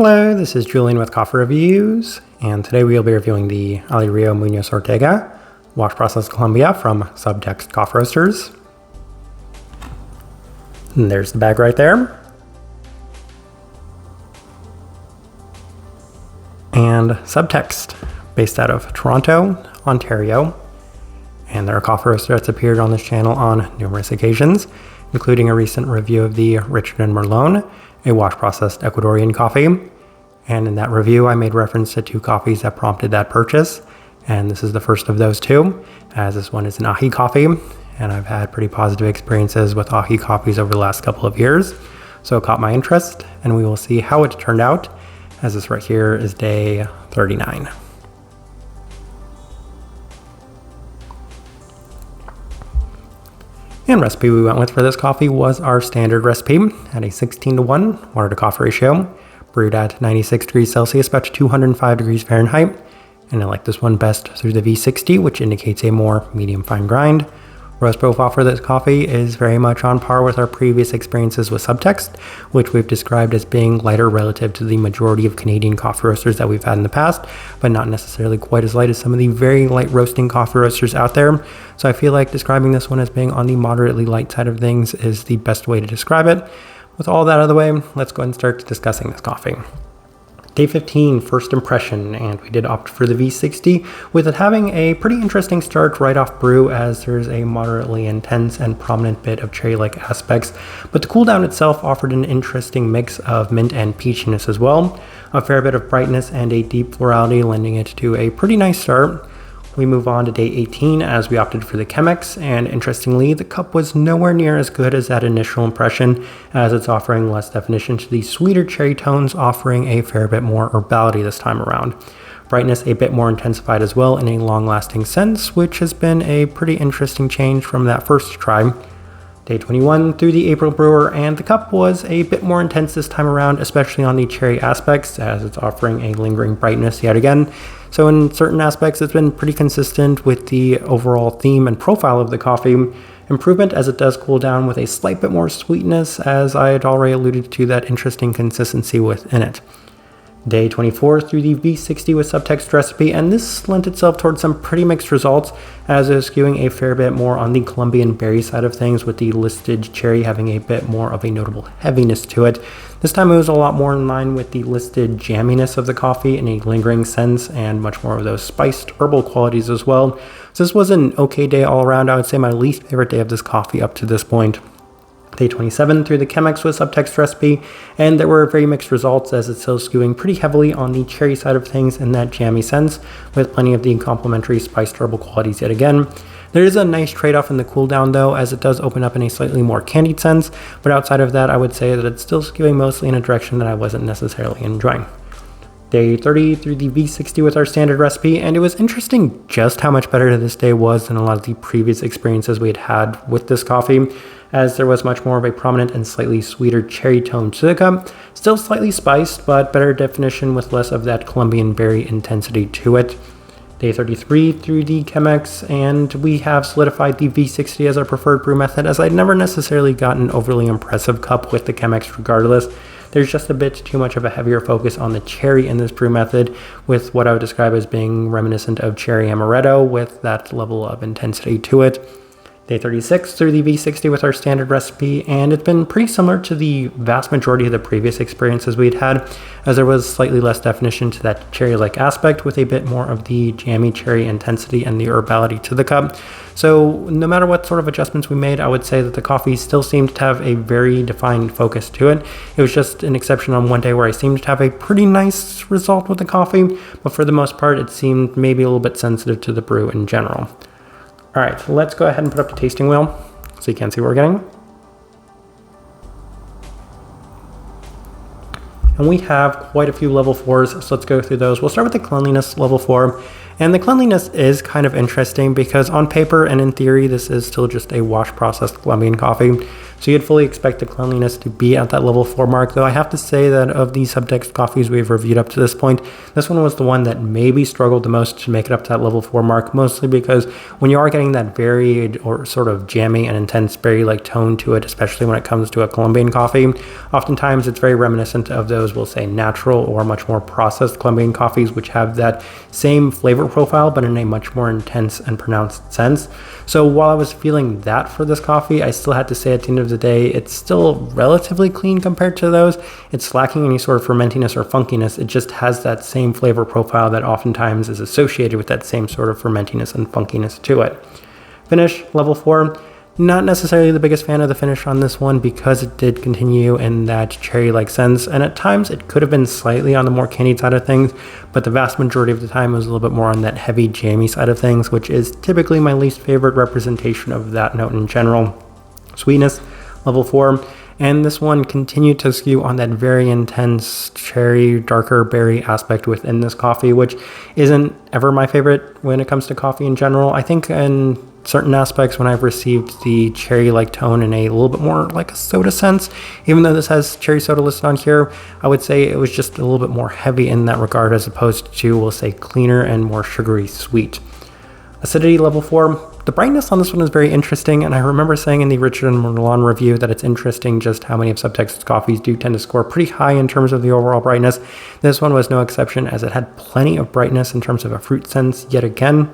Hello, this is Julian with Coffee Reviews, and today we will be reviewing the Alirio Muñoz Ortega Wash Process Colombia from Subtext Coffee Roasters. And there's the bag right there. And Subtext, based out of Toronto, Ontario. And they're a coffee roaster that's appeared on this channel on numerous occasions, including a recent review of the Richard and Merlot, a wash-processed Ecuadorian coffee. And in that review, I made reference to two coffees that prompted that purchase. And this is the first of those two, as this one is an ají coffee. And I've had pretty positive experiences with ají coffees over the last couple of years. So it caught my interest, and we will see how it turned out, as this right here is day 39. And recipe we went with for this coffee was our standard recipe at a 16:1 water to coffee ratio, brewed at 96 degrees Celsius, about 205 degrees Fahrenheit. And I like this one best through the V60, which indicates a more medium fine grind. Roast profile for this coffee is very much on par with our previous experiences with Subtext, which we've described as being lighter relative to the majority of Canadian coffee roasters that we've had in the past, but not necessarily quite as light as some of the very light roasting coffee roasters out there. So I feel like describing this one as being on the moderately light side of things is the best way to describe it. With all that out of the way, let's go ahead and start discussing this coffee. Day 15, first impression, and we did opt for the V60, with it having a pretty interesting start right off brew, as there's a moderately intense and prominent bit of cherry-like aspects, but the cool down itself offered an interesting mix of mint and peachiness as well, a fair bit of brightness and a deep florality, lending it to a pretty nice start. We move on to day 18 as we opted for the Chemex, and interestingly, the cup was nowhere near as good as that initial impression, as it's offering less definition to the sweeter cherry tones, offering a fair bit more herbality this time around. Brightness a bit more intensified as well in a long-lasting sense, which has been a pretty interesting change from that first try. Day 21 through the April brewer, and the cup was a bit more intense this time around, especially on the cherry aspects, as it's offering a lingering brightness yet again. So in certain aspects, it's been pretty consistent with the overall theme and profile of the coffee. Improvement as it does cool down with a slight bit more sweetness, as I had already alluded to that interesting consistency within it. Day 24 through the V60 with Subtext recipe, and this lent itself towards some pretty mixed results, as it was skewing a fair bit more on the Colombian berry side of things, with the listed cherry having a bit more of a notable heaviness to it. This time it was a lot more in line with the listed jamminess of the coffee in a lingering sense, and much more of those spiced herbal qualities as well. So this was an okay day all around. I would say my least favorite day of this coffee up to this point. Day 27 through the Chemex with Subtext recipe, and there were very mixed results, as it's still skewing pretty heavily on the cherry side of things in that jammy sense, with plenty of the complementary spiced herbal qualities yet again. There is a nice trade-off in the cool down though, as it does open up in a slightly more candied sense, but outside of that I would say that it's still skewing mostly in a direction that I wasn't necessarily enjoying. Day 30 through the V60 with our standard recipe, and it was interesting just how much better this day was than a lot of the previous experiences we had had with this coffee, as there was much more of a prominent and slightly sweeter cherry tone to the cup, still slightly spiced, but better definition with less of that Colombian berry intensity to it. Day 33 through the Chemex, and we have solidified the V60 as our preferred brew method, as I'd never necessarily gotten an overly impressive cup with the Chemex regardless. There's just a bit too much of a heavier focus on the cherry in this brew method, with what I would describe as being reminiscent of cherry amaretto with that level of intensity to it. Day 36 through the V60 with our standard recipe, and it's been pretty similar to the vast majority of the previous experiences we'd had, as there was slightly less definition to that cherry-like aspect, with a bit more of the jammy cherry intensity and the herbality to the cup. So no matter what sort of adjustments we made, I would say that the coffee still seemed to have a very defined focus to it. It was just an exception on one day where I seemed to have a pretty nice result with the coffee, but for the most part it seemed maybe a little bit sensitive to the brew in general. All right, let's go ahead and put up the tasting wheel so you can see what we're getting. And we have quite a few level 4s, so let's go through those. We'll start with the cleanliness level 4, And the cleanliness is kind of interesting because on paper and in theory, this is still just a wash processed Colombian coffee. So you'd fully expect the cleanliness to be at that level 4 mark, though I have to say that of the Subtext coffees we've reviewed up to this point, this one was the one that maybe struggled the most to make it up to that level 4 mark, mostly because when you are getting that varied or sort of jammy and intense berry-like tone to it, especially when it comes to a Colombian coffee, oftentimes it's very reminiscent of those, we'll say, natural or much more processed Colombian coffees, which have that same flavor profile, but in a much more intense and pronounced sense. So while I was feeling that for this coffee, I still had to say at the end of the day, it's still relatively clean compared to those. It's lacking any sort of fermentiness or funkiness. It just has that same flavor profile that oftentimes is associated with that same sort of fermentiness and funkiness to it. Finish, level 4. Not necessarily the biggest fan of the finish on this one because it did continue in that cherry-like sense, and at times it could have been slightly on the more candied side of things, but the vast majority of the time it was a little bit more on that heavy jammy side of things, which is typically my least favorite representation of that note in general. Sweetness, level 4. And this one continued to skew on that very intense cherry, darker berry aspect within this coffee, which isn't ever my favorite when it comes to coffee in general. I think in certain aspects when I've received the cherry-like tone in a little bit more like a soda sense, even though this has cherry soda listed on here, I would say it was just a little bit more heavy in that regard as opposed to, we'll say, cleaner and more sugary sweet. Acidity, level 4. The brightness on this one is very interesting, and I remember saying in the Richard and Merlon review that it's interesting just how many of Subtext's coffees do tend to score pretty high in terms of the overall brightness. This one was no exception, as it had plenty of brightness in terms of a fruit sense yet again.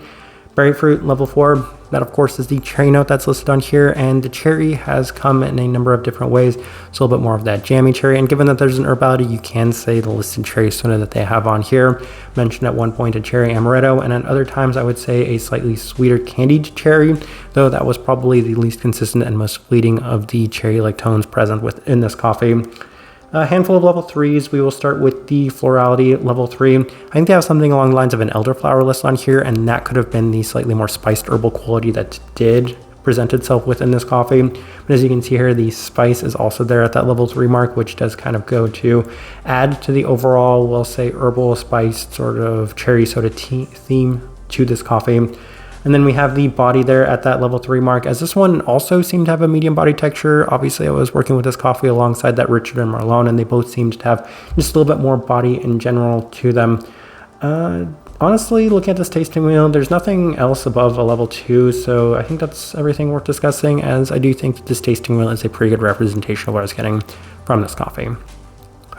Berry fruit, level 4. That, of course, is the cherry note that's listed on here, and the cherry has come in a number of different ways. It's a little bit more of that jammy cherry, and given that there's an herbality, you can say the listed cherry soda that they have on here mentioned at one point a cherry amaretto, and at other times I would say a slightly sweeter candied cherry, though that was probably the least consistent and most fleeting of the cherry-like tones present within this coffee. A handful of level 3s. We will start with the florality, level 3. I think they have something along the lines of an elderflower list on here, and that could have been the slightly more spiced herbal quality that did present itself within this coffee. But as you can see here, the spice is also there at that level 3 mark, which does kind of go to add to the overall, we'll say, herbal spiced sort of cherry soda theme to this coffee. And then we have the body there at that level 3 mark, as this one also seemed to have a medium body texture. Obviously, I was working with this coffee alongside that Richard and Merlot, and they both seemed to have just a little bit more body in general to them. Honestly, looking at this tasting wheel, there's nothing else above a level 2, so I think that's everything worth discussing, as I do think that this tasting wheel is a pretty good representation of what I was getting from this coffee. All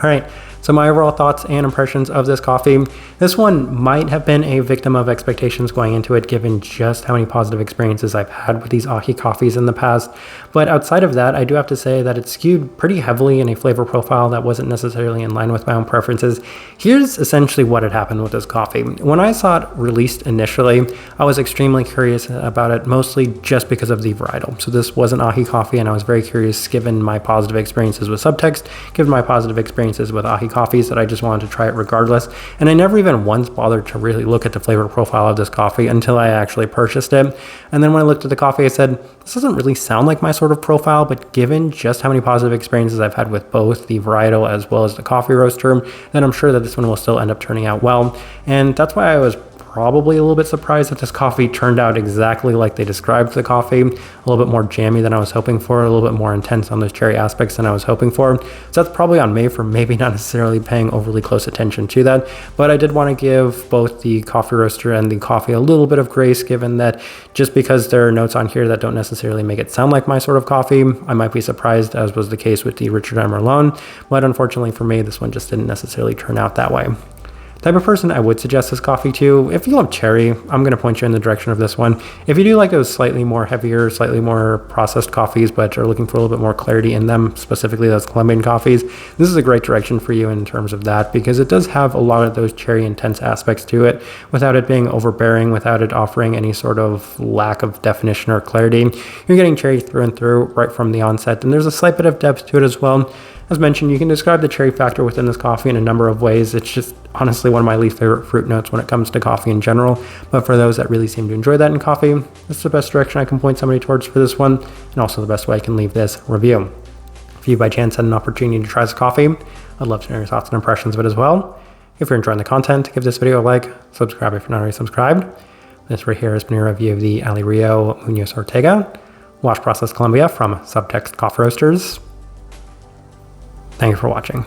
right, so my overall thoughts and impressions of this coffee. This one might have been a victim of expectations going into it, given just how many positive experiences I've had with these ahi coffees in the past. But outside of that, I do have to say that it skewed pretty heavily in a flavor profile that wasn't necessarily in line with my own preferences. Here's essentially what had happened with this coffee. When I saw it released initially, I was extremely curious about it, mostly just because of the varietal. So this was an ahi coffee, and I was very curious, given my positive experiences with Subtext, given my positive experiences with ahi coffees, that I just wanted to try it regardless. And I never even once bothered to really look at the flavor profile of this coffee until I actually purchased it. And then when I looked at the coffee, I said, this doesn't really sound like my sort of profile, but given just how many positive experiences I've had with both the varietal as well as the coffee roaster, then I'm sure that this one will still end up turning out well. And that's why I was probably a little bit surprised that this coffee turned out exactly like they described the coffee, a little bit more jammy than I was hoping for, a little bit more intense on those cherry aspects than I was hoping for. So that's probably on me for maybe not necessarily paying overly close attention to that, but I did want to give both the coffee roaster and the coffee a little bit of grace, given that just because there are notes on here that don't necessarily make it sound like my sort of coffee, I might be surprised, as was the case with the Richard and Merlot, but unfortunately for me, this one just didn't necessarily turn out that way. Type of person I would suggest this coffee to: if you love cherry, I'm going to point you in the direction of this one. If you do like those slightly more heavier, slightly more processed coffees, but are looking for a little bit more clarity in them, specifically those Colombian coffees, this is a great direction for you in terms of that, because it does have a lot of those cherry intense aspects to it without it being overbearing, without it offering any sort of lack of definition or clarity. You're getting cherry through and through right from the onset, and there's a slight bit of depth to it as well. As mentioned, you can describe the cherry factor within this coffee in a number of ways. It's just honestly one of my least favorite fruit notes when it comes to coffee in general. But for those that really seem to enjoy that in coffee, this is the best direction I can point somebody towards for this one, and also the best way I can leave this review. If you by chance had an opportunity to try this coffee, I'd love to know your thoughts and impressions of it as well. If you're enjoying the content, give this video a like, subscribe if you're not already subscribed. This right here has been a review of the Alirio Muñoz Ortega Wash Process Colombia from Subtext Coffee Roasters. Thank you for watching.